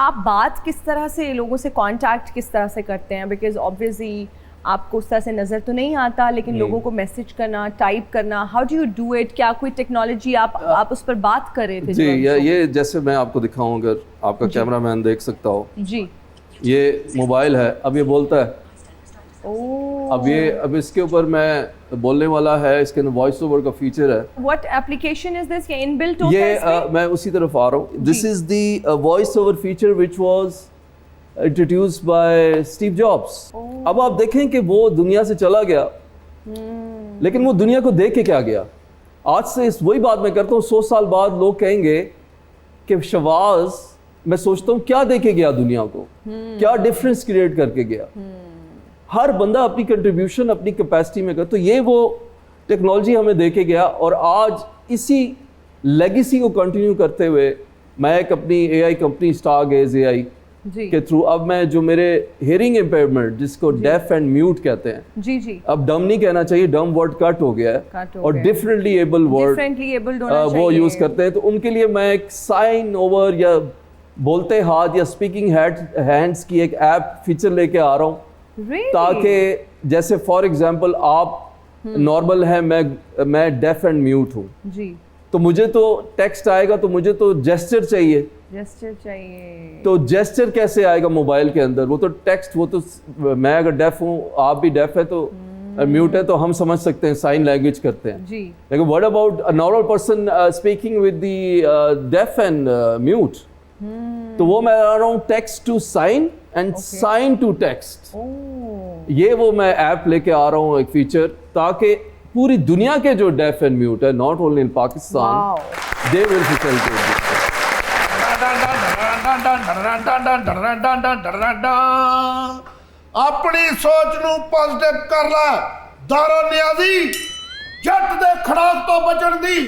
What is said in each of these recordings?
आप बात किस तरह से लोगों से कांटेक्ट किस तरह से करते हैं? बिकॉज ऑब्वियसली आपको उस तरह से नज़र तो नहीं आता, लेकिन लोगों को मैसेज करना, टाइप करना, how do you do it? क्या कोई टेक्नोलॉजी आप उस पर बात कर रहे थे? जी, ये जैसे मैं आपको दिखाऊं, अगर आपका कैमरामैन देख सकता हो जी, ये मोबाइल है, अब ये बोलता है। अब इसके ऊपर मैं बोलने वाला है, इसके अंदर वॉइस ओवर का फीचर है। What application is this? ये इनबिल्ट होता है ये मैं उसी तरफ आ रहा हूँ। This is the voice over feature which was introduced by Steve jobs. अब आप देखें कि वो दुनिया से चला गया, लेकिन वो दुनिया को देख के क्या गया? आज से इस वही बात मैं करता हूँ, 100 साल बाद लोग कहेंगे कि शहबाज, मैं सोचता हूँ क्या देके गया दुनिया को, क्या डिफरेंस क्रिएट करके गया। हर बंदा अपनी कंट्रीब्यूशन अपनी कैपेसिटी में कर, तो ये वो टेक्नोलॉजी हमें देके गया। और आज इसी लेगेसी को कंटिन्यू करते हुए मैं एक अपनी एआई कंपनी स्टारगेज एआई के थ्रू, अब मैं जो मेरे हियरिंग इम्पेयरमेंट जिसको डेफ एंड म्यूट कहते हैं, जी, अब डम नहीं कहना चाहिए, डम वर्ड कट हो गया है और डिफरेंटली एबल वर्ड वो यूज करते हैं। तो उनके लिए मैं एक साइन ओवर या बोलते हाथ या स्पीकिंग हैंड्स की एक ऐप फीचर लेके आ रहा हूँ। ताकि जैसे फॉर एग्जांपल आप नॉर्मल है, मैं डेफ एंड म्यूट हूँ जी, तो मुझे तो टेक्स्ट आएगा, तो मुझे तो जेस्चर चाहिए। तो जेस्चर कैसे आएगा मोबाइल के अंदर? वो तो टेक्स्ट, वो तो मैं अगर डेफ हूँ, आप भी डेफ है, तो म्यूट है, तो हम समझ सकते हैं, साइन लैंग्वेज करते हैं जी। लेकिन what about a normal person speaking with the deaf and mute? तो वो मैं आ रहा हूँ text to sign and sign to text. ये वो मैं ऐप लेके आ रहा हूँ, एक फीचर, ताकि पूरी दुनिया के जो डेफ एंड म्यूट है, not only in Pakistan, they will facilitate. अपनी सोच नू पॉजिटिव कर ला, दारो नियाजी, जट दे खड़ाक तो बचन दी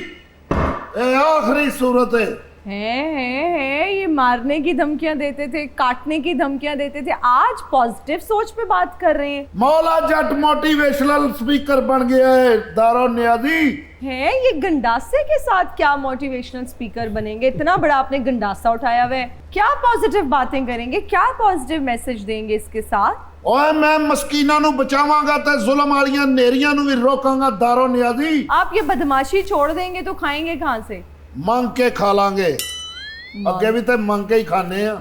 ए आखिरी सूरत है। ये मारने की धमकियां देते थे, काटने की धमकियां देते थे, आज पॉजिटिव सोच पे बात कर रहे हैं। मौला जट मोटिवेशनल स्पीकर बन गया है दारो नियाजी। है ये गंडासे के साथ क्या मोटिवेशनल स्पीकर बनेंगे? इतना बड़ा आपने गंडासा उठाया हुआ है, क्या पॉजिटिव बातें करेंगे, क्या पॉजिटिव मैसेज देंगे इसके साथ? ओए मैं मस्कीना नू बचावांगा ते जुल्म वालियां नेरियां नू भी रोकांगा दारो नियाजी। आप ये बदमाशी छोड़ देंगे तो खाएंगे कहां से? मांग के खा लांगे, अगे भी तो मांग के ही खाने हैं।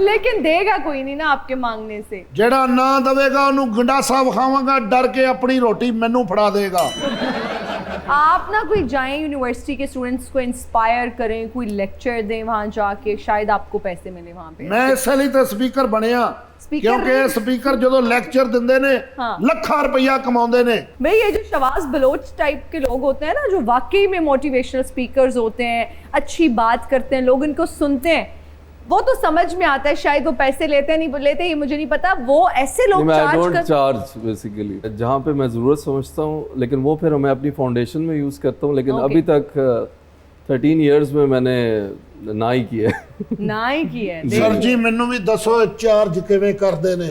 लेकिन देगा कोई नहीं ना आपके मांगने से। जेड़ा ना दवेगा उन्हें गंडासा विखावांगा, डर के अपनी रोटी मैनू फड़ा देगा। आप ना कोई जाएं यूनिवर्सिटी के स्टूडेंट्स को इंस्पायर करें, कोई लेक्चर दें वहां जाके, शायद आपको पैसे मिले वहां पे। मैं इसलिए तो स्पीकर बनया, क्योंकि स्पीकर जो लेक्चर दिंदे ने लाखों रुपया कमाउंदे ने। भाई ये जो शहबाज बलोच टाइप के लोग होते हैं ना, जो वाकई में मोटिवेशनल स्पीकर्स होते हैं, अच्छी बात करते हैं, लोग इनको सुनते हैं, वो तो समझ में आता है, शायद वो पैसे लेते नहीं लेते, ये मुझे नहीं पता। वो ऐसे लोग चार्ज बेसिकली जहाँ पे मैं जरूरत समझता हूँ, लेकिन वो फिर मैं अपनी फाउंडेशन में यूज करता हूँ। लेकिन अभी तक 13 इयर्स में मैंने ना ही किया है। सर जी मैनू भी दसो चार्ज किवें करदे ने?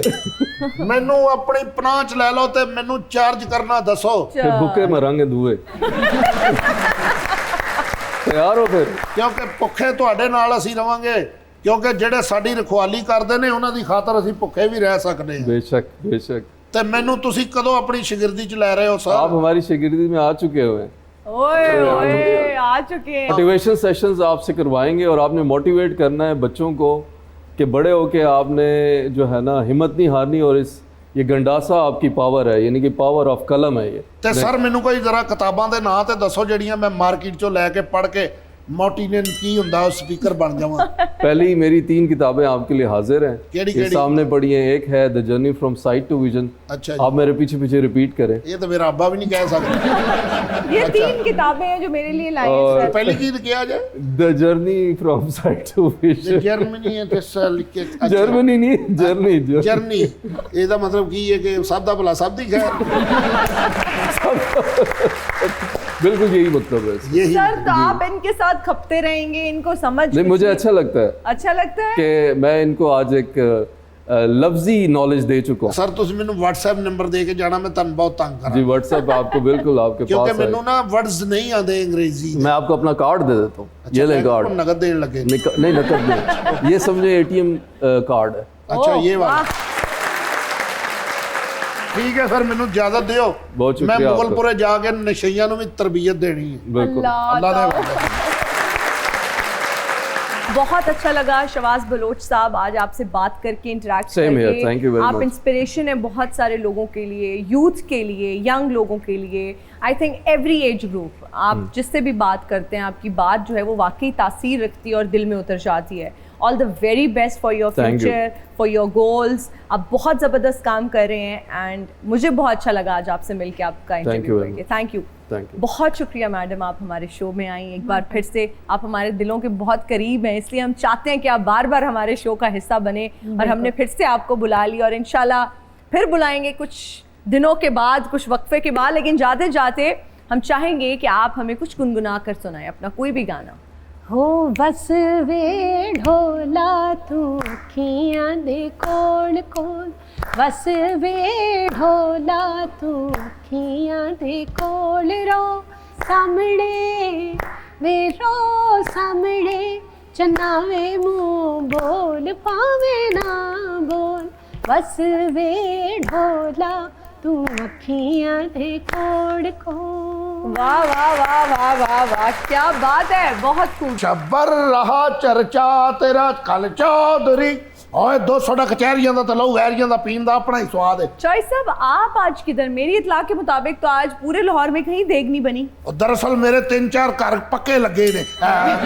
मैनू अपनी पनाच ले लो ते मैनू चार्ज करना दसो। फिर भुखे मरांगे दूए। तैयार हो फिर? क्योंकि भुखे तुहाडे नाल असीं रवांगे, क्योंकि जेडे साडी रखवाली करदे ने उन्हां दी खातर असीं भुखे भी रह सकदे हां। बेशक। ते मैनू तुसीं कदों अपनी शागिर्दी च लै रहे हो सर? आप हमारी शागिर्दी में आ चुके हो। ओए आ चुके हैं। मोटिवेशन सेशंस आपसे करवाएंगे और आपने मोटिवेट करना है बच्चों को कि बड़े होके आपने जो है ना हिम्मत नहीं हारनी, और ये गंडासा आपकी पावर है, यानी कि पावर ऑफ कलम है ये। ते सर मैनू कोई जरा किताबां दे नाम ते दसो जेड़ियां मैं मार्केट चों लैके पढ़ के मोटिवेट की हुंदा स्पीकर बन जावां। पहली मेरी 3 किताबें आपके लिए हाजिर हैं। केड़ी? सामने पढ़ी है। एक है the journey from sight to vision. अच्छा, आप मेरे पीछे रिपीट करें। ये तो मेरा अब्बा भी नहीं कह सकता। ये 3 किताबें हैं जो मेरे लिए लाई हैं सर। पहली की क्या जाए? The journey from sight to vision. Germany है ते लिख के। जर्मनी नहीं, जर्नी। ਇਹਦਾ मतलब की है कि सब दा भला सब दी खैर। बिल्कुल यही मतलब है सर। तो आप इनके साथ खपते रहेंगे, इनको समझ? नहीं, मुझे अच्छा लगता है कि मैं इनको आज एक लफ्जी नॉलेज दे चुका हूँ। सर ਤੁਸੀਂ ਮੈਨੂੰ WhatsApp ਨੰਬਰ ਦੇ ਕੇ ਜਾਣਾ, ਮੈਂ ਤੁਹਾਨੂੰ ਬਹੁਤ ਤੰਗ ਕਰਾਂ जी व्हाट्सएप आपको बिल्कुल आपके ਕਿਉਂਕਿ पास है। ਮੈਨੂੰ ਨਾ वर्ड्स नहीं आते अंग्रेजी मैं आपको अपना कार्ड दे देता हूँ, ये ले कार्ड। नगद देने लगे नहीं नकद नहीं, ये समझे ATM कार्ड है। अच्छा ओह, ये वाला वाह। ठीक है सर, ਮੈਨੂੰ इजाजत ਦਿਓ। बहुत मैं शुक्रिया ਮੁਗਲਪੁਰੇ ਜਾ ਕੇ ਨਸ਼ਈਆਂ ਨੂੰ ਵੀ ਤਰਬੀयत ਦੇਣੀ ਹੈ। बिल्कुल। अल्लाह दे बहुत अच्छा लगा शहबाज बलोच साहब आज आपसे बात करके, इंटरेक्ट Same here, करके। thank you very आप much. इंस्पिरेशन है बहुत सारे लोगों के लिए, यूथ के लिए, यंग लोगों के लिए, I think every age group. आप जिससे भी बात करते हैं आपकी बात जो है वो वाकई तासीर रखती है और दिल में उतर जाती है। All the very best for your Thank you. Future, for your goals. आप बहुत ज़बरदस्त काम कर रहे हैं एंड मुझे बहुत अच्छा लगा आज आपसे मिलकर, आपका Thank you इंटरव्यू very करके। much. Thank you. Thank you. बहुत शुक्रिया मैडम, आप हमारे शो में आई एक बार फिर से। आप हमारे दिलों के बहुत करीब हैं, इसलिए हम चाहते हैं कि आप बार बार हमारे शो का हिस्सा बने और हमने फिर से आपको बुला लिया और इंशाल्लाह फिर बुलाएंगे कुछ दिनों के बाद, कुछ वक्फे के बाद। लेकिन जाते जाते हम चाहेंगे कि आप हमें कुछ गुनगुना कर सुनाएं अपना कोई भी गाना। हो बस वे ढोला तू अखियां दे कोल कोल, बस वे ढोला तू अखियां दे कोल, रो सामने वे रो सामने, चनावे मुंह बोल पावे ना बोल, बस वे ढोला तू अखियां दे कोल कोल। वाह वाह वाह वाह वाह वाह, क्या बात है, बहुत खूब। शब्बर रहा चर्चा तेरा कल चौधरी, ओए 200 ਦਾ ਕਚਹਿਰੀਆਂ ਦਾ ਤੇ ਲਹੂ ਵੈਰੀਆਂ ਦਾ ਪੀਣ ਦਾ ਆਪਣਾ ਹੀ ਸਵਾਦ ਹੈ। चॉइस साहब आप आज किधर? मेरी इतला के मुताबिक तो आज पूरे लाहौर में कहीं देग नहीं बनी। ਉਹ ਦਰਅਸਲ ਮੇਰੇ 3-4 ਘਰ ਪੱਕੇ ਲੱਗੇ ਨੇ।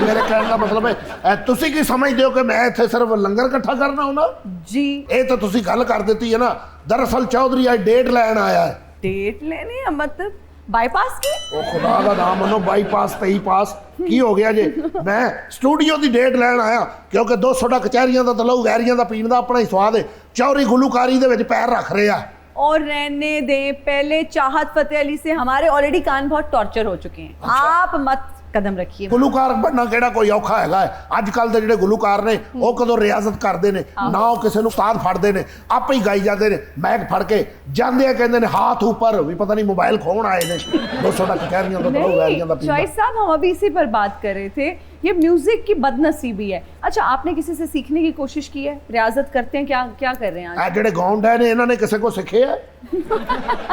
ਮੇਰੇ ਕਹਿਣ ਦਾ ਮਤਲਬ ਹੈ ਤੁਸੀਂ ਕੀ ਸਮਝਦੇ ਹੋ ਕਿ ਮੈਂ ਇੱਥੇ ਸਿਰਫ ਲੰਗਰ ਇਕੱਠਾ ਕਰਨਾ ਹੁੰਦਾ? जी ਇਹ ਤਾਂ ਤੁਸੀਂ ਗੱਲ ਕਰ ਦਿੱਤੀ ਹੈ ਨਾ। ਦਰਅਸਲ ਚੌਧਰੀ ਅੱਜ ਡੇਟ ਲੈਣ ਆਇਆ ਹੈ। डेट लेने या मतलब बाईपास की? ਉਹ ਖੁਦਾ ਦਾ ਨਾਮ ਮੰਨੋ, ਬਾਈਪਾਸ ਤੇ ਹੀ ਪਾਸ ਕੀ ਹੋ ਗਿਆ ਜੇ? ਮੈਂ ਸਟੂਡੀਓ ਦੀ ਡੇਟ ਲੈਣ ਆਇਆ ਕਿਉਂਕਿ 200 ਦਾ ਕਚਹਿਰੀਆਂ ਦਾ ਤੇ ਲਹੂ ਵੈਰੀਆਂ ਦਾ ਪੀਣ ਦਾ ਆਪਣਾ ਹੀ ਸਵਾਦ ਹੈ। ਚੌਧਰੀ ਗੁਲੂਕਾਰੀ ਦੇ ਵਿੱਚ ਪੈਰ ਰੱਖ ਰਿਹਾ। और रहने दें, पहले चाहत फतेह अली से हमारे ऑलरेडी कान बहुत टॉर्चर हो चुके हैं। आप मत कदम रखिए। ਗੁਲੂਕਾਰ ਬਣਨਾ ਕਿਹੜਾ ਕੋਈ ਔਖਾ ਹੈਗਾ ਹੈ? ਅੱਜ ਕੱਲ ਦੇ ਜਿਹੜੇ ਗੁਲੂਕਾਰ ਨੇ ਉਹ ਕਦੋਂ ਰਿਆਜ਼ਤ ਕਰਦੇ ਨੇ ਨਾ, ਉਹ ਕਿਸੇ ਨੂੰ ਉਸਤਾਦ ਫੜਦੇ ਨੇ, ਆਪੇ ਹੀ ਗਾਈ ਜਾਂਦੇ ਨੇ ਮਾਈਕ ਫੜ ਕੇ ਜਾਂਦੇ ਆ, ਕਹਿੰਦੇ ਨੇ हाथ ऊपर, ਵੀ ਪਤਾ ਨਹੀਂ ਮੋਬਾਈਲ ਖੋਣ ਆਏ ਨੇ। 200 ਦਾ ਕਚਹਿਰੀਆਂ ਦਾ ਤਲੋ ਵੈਰੀਆਂ ਦਾ ਪੀਂਦਾ। चॉइस साहब हम अभी इसी पर बात कर रहे थे, ये म्यूजिक की बदनसीबी है। अच्छा, आपने किसी से सीखने की कोशिश की है? रियाजत करते हैं? क्या क्या कर रहे हैं आज? ਇਹ ਜਿਹੜੇ ਗਾਉਂਡ ਹੈ ਨੇ ਇਹਨਾਂ ਨੇ ਕਿਸੇ ਕੋ ਸਿੱਖਿਆ?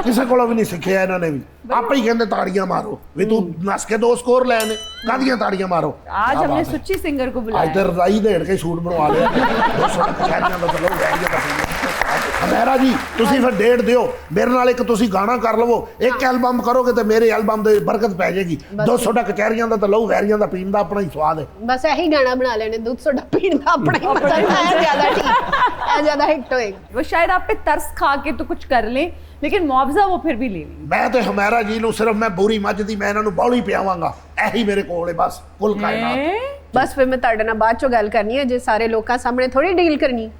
ਕਿਸੇ ਕੋਲੋਂ ਵੀ ਨਹੀਂ ਸਿੱਖਿਆ ਇਹਨਾਂ ਨੇ ਵੀ। ਆਪੇ ਹੀ ਕਹਿੰਦੇ ਤਾੜੀਆਂ ਮਾਰੋ, ਵੀ ਤੂੰ ਨੱਸ ਕੇ 2 ਸਕੋਰ ਲੈ ਨੇ, ਕਾਹਦੀਆਂ ਤਾੜੀਆਂ ਮਾਰੋ। आज हमने सुच्ची सिंगर को ਅੱਜ बुलाया। ਤੇ ਰਜ਼ਾਈ ਦੇੜ ਕੇ ਸੂਟ ਬਣਵਾ ਲਿਆ। 200 ਦਾ ਕਚਹਿਰੀਆਂ ਦਾ ਤਲੋ ਵੈਰੀਆਂ ਦਾ ਪੀਂਦਾ। ਹਮੇਰਾ ਜੀ ਤੁਸੀਂ ਫਿਰ ਡੇਟ ਦਿਓ ਮੇਰੇ ਨਾਲ, ਇੱਕ ਤੁਸੀਂ ਗਾਣਾ ਕਰ ਲਵੋ, ਇੱਕ ਐਲਬਮ ਕਰੋਗੇ ਤੇ ਮੇਰੇ ਐਲਬਮ ਦੇ ਬਰਕਤ ਪੈ ਜਾਏਗੀ। 200 ਦਾ ਕਚਹਿਰੀਆਂ ਦਾ ਤੇ ਲਹੂ ਵੈਰੀਆਂ ਦਾ ਪੀਣ ਦਾ ਆਪਣਾ ਹੀ ਸਵਾਦ ਹੈ। बस यही गाना बना लेने, दूध सोडा पीने का अपना ही मजा है, ज्यादा ठीक है, ज्यादा हिट होएगा। वो शायद आप पे तरस खा के तो कुछ कर लें, लेकिन मुआवजा वो फिर भी ले लें। ਮੈਂ ਤੇ ਹਮੇਰਾ ਜੀ ਨੂੰ ਸਿਰਫ ਮੈਂ ਬੂਰੀ ਮੱਝ ਦੀ ਮੈਂ ਇਹਨਾਂ ਨੂੰ ਬੌਲੀ ਪਿਆਵਾਂਗਾ, ਇਹੀ ਮੇਰੇ ਕੋਲ ਹੈ ਬਸ ਕੁੱਲ ਕਾਇਨਾਤ। हैं? बस फिर मैं ਤੁਹਾਡੇ ਨਾਲ ਬਾਅਦ ਚੋਂ ਗੱਲ ਕਰਨੀ ਹੈ, ਜੇ ਸਾਰੇ ਲੋਕਾਂ ਸਾਹਮਣੇ ਥੋੜੀ ਡੀਲ ਕਰਨੀ।